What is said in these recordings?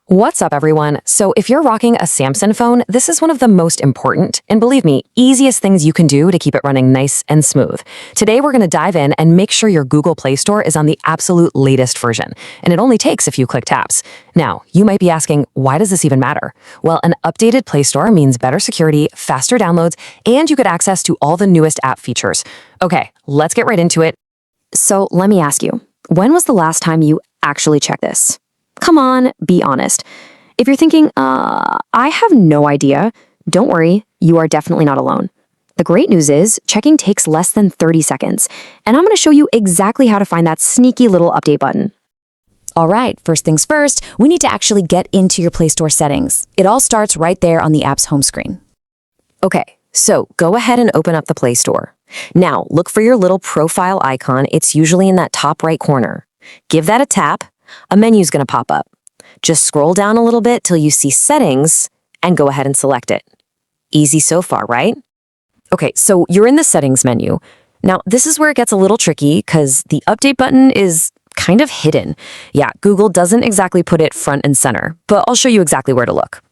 What's up, everyone? So if you're rocking a Samsung phone, this is one of the most important, and believe me, easiest things you can do to keep it running nice and smooth. Today, we're going to dive in and make sure your Google Play Store is on the absolute latest version, and it only takes a few quick taps. Now, you might be asking, why does this even matter? Well, an updated Play Store means better security, faster downloads, and you get access to all the newest app features. Okay, let's get right into it. So let me ask you, when was the last time you actually checked this? Come on, be honest. If you're thinking, I have no idea, don't worry, you are definitely not alone. The great news is, checking takes less than 30 seconds, and I'm going to show you exactly how to find that sneaky little update button. All right, first things first, we need to actually get into your Play Store settings. It all starts right there on the app's home screen. Okay, so go ahead and open up the Play Store. Now, look for your little profile icon. It's usually in that top right corner. Give that a tap. A menu's going to pop up. Just scroll down a little bit till you see Settings and go ahead and select it. Easy so far, right? Okay, so you're in the Settings menu. Now, this is where it gets a little tricky because the Update button is kind of hidden. Yeah, Google doesn't exactly put it front and center, but I'll show you exactly where to look.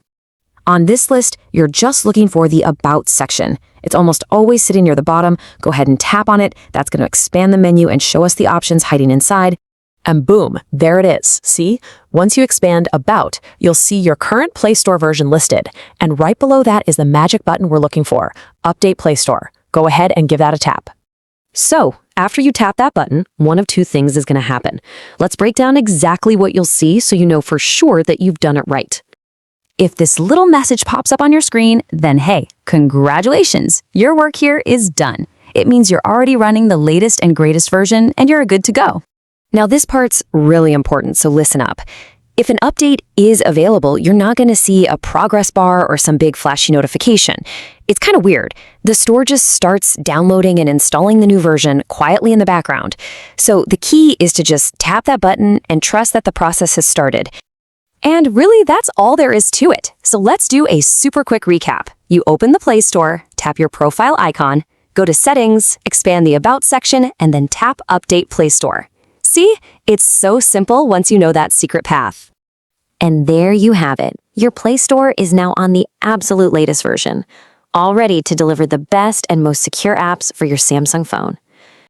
On this list, you're just looking for the About section. It's almost always sitting near the bottom. Go ahead and tap on it. That's going to expand the menu and show us the options hiding inside. And boom, there it is. See? Once you expand About, you'll see your current Play Store version listed. And right below that is the magic button we're looking for, Update Play Store. Go ahead and give that a tap. So, after you tap that button, one of two things is going to happen. Let's break down exactly what you'll see so you know for sure that you've done it right. If this little message pops up on your screen, then hey, congratulations, your work here is done. It means you're already running the latest and greatest version and you're good to go. Now, this part's really important, so listen up. If an update is available, you're not going to see a progress bar or some big flashy notification. It's kind of weird. The store just starts downloading and installing the new version quietly in the background. So the key is to just tap that button and trust that the process has started. And really, that's all there is to it. So let's do a super quick recap. You open the Play Store, tap your profile icon, go to Settings, expand the About section, and then tap Update Play Store. See? It's so simple once you know that secret path. And there you have it. Your Play Store is now on the absolute latest version, all ready to deliver the best and most secure apps for your Samsung phone.